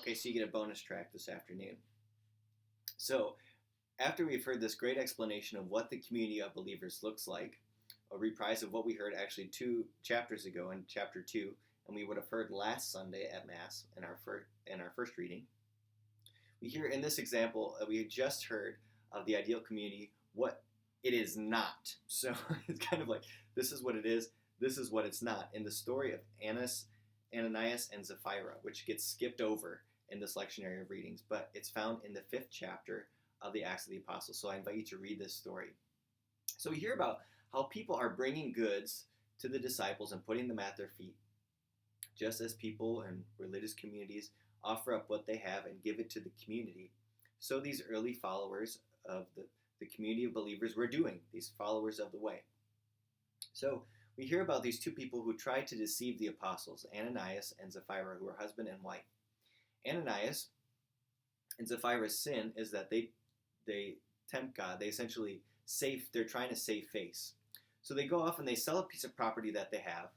Okay, so you get a bonus track this afternoon. So, after we've heard this great explanation of what the community of believers looks like, a reprise of what we heard actually 2 chapters ago in chapter 2, and we would have heard last Sunday at Mass in our first reading, we hear in this example we had just heard of the ideal community what it is not. So it's kind of like this is what it is, this is what it's not. In the story of Ananias and Sapphira, which gets skipped over in this lectionary of readings, but it's found in the 5th chapter of the Acts of the Apostles. So I invite you to read this story. So we hear about how people are bringing goods to the disciples and putting them at their feet, just as people and religious communities offer up what they have and give it to the community. So these early followers of the community of believers were doing, these followers of the way. So we hear about these two people who tried to deceive the apostles, Ananias and Sapphira, who are husband and wife. Ananias and Sapphira's sin is that they tempt God. They essentially they're trying to save face. So they go off and they sell a piece of property that they have,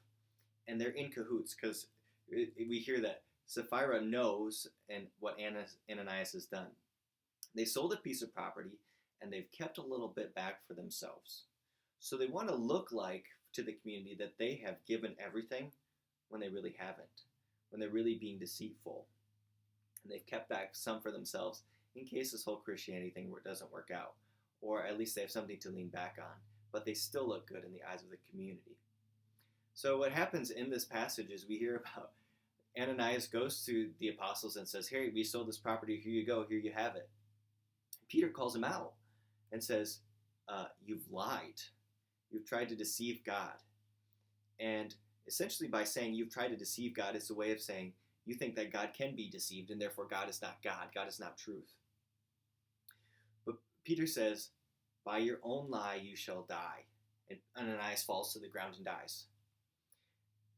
and they're in cahoots because we hear that Sapphira knows and what Ananias has done. They sold a piece of property and they've kept a little bit back for themselves. So they want to look like to the community that they have given everything when they really haven't, when they're really being deceitful. And they've kept back some for themselves in case this whole Christianity thing doesn't work out, or at least they have something to lean back on, but they still look good in the eyes of the community. So what happens in this passage is we hear about Ananias goes to the apostles and says, "Hey, we sold this property, here you go, here you have it." Peter calls him out and says, "You've lied. You've tried to deceive God." And essentially by saying you've tried to deceive God, it's a way of saying you think that God can be deceived and therefore God is not God. God is not truth. But Peter says, "By your own lie you shall die." And Ananias falls to the ground and dies.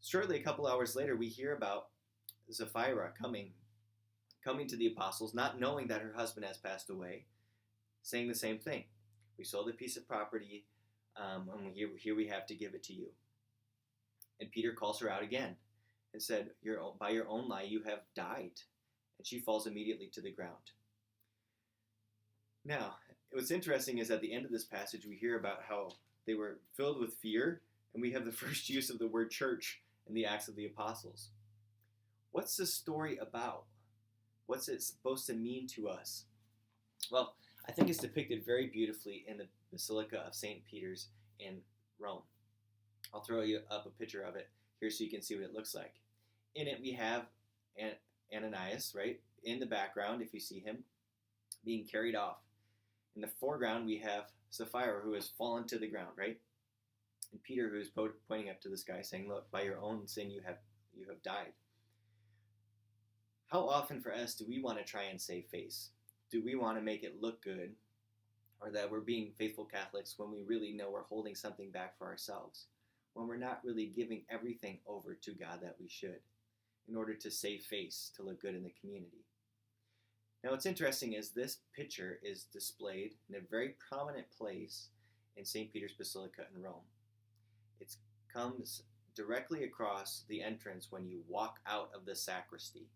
Shortly, a couple hours later, we hear about Sapphira coming to the apostles, not knowing that her husband has passed away, saying the same thing. "We sold a piece of property, and here we have to give it to you." And Peter calls her out again and said, "By your own lie, you have died." And she falls immediately to the ground. Now, what's interesting is at the end of this passage, we hear about how they were filled with fear, and we have the first use of the word church in the Acts of the Apostles. What's this story about? What's it supposed to mean to us? Well, I think it's depicted very beautifully in the Basilica of St. Peter's in Rome. I'll throw you up a picture of it here so you can see what it looks like. In it we have Ananias, right? In the background, if you see him, being carried off. In the foreground we have Sapphira, who has fallen to the ground, right? And Peter, who is pointing up to the sky, saying, "Look, by your own sin you have died." How often for us do we want to try and save face? Do we want to make it look good, or that we're being faithful Catholics when we really know we're holding something back for ourselves, when we're not really giving everything over to God that we should, in order to save face, to look good in the community? Now what's interesting is this picture is displayed in a very prominent place in St. Peter's Basilica in Rome. It comes directly across the entrance when you walk out of the sacristy.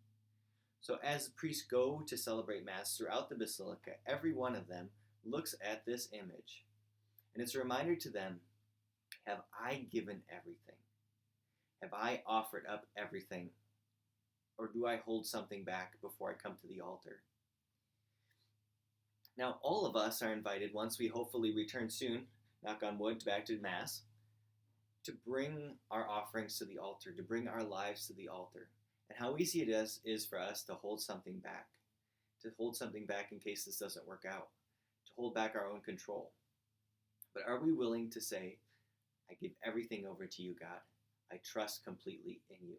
So as the priests go to celebrate Mass throughout the Basilica, every one of them looks at this image. And it's a reminder to them, have I given everything? Have I offered up everything? Or do I hold something back before I come to the altar? Now, all of us are invited, once we hopefully return soon, knock on wood, back to Mass, to bring our offerings to the altar, to bring our lives to the altar. And how easy it is for us to hold something back in case this doesn't work out, to hold back our own control. But are we willing to say, I give everything over to you, God. I trust completely in you.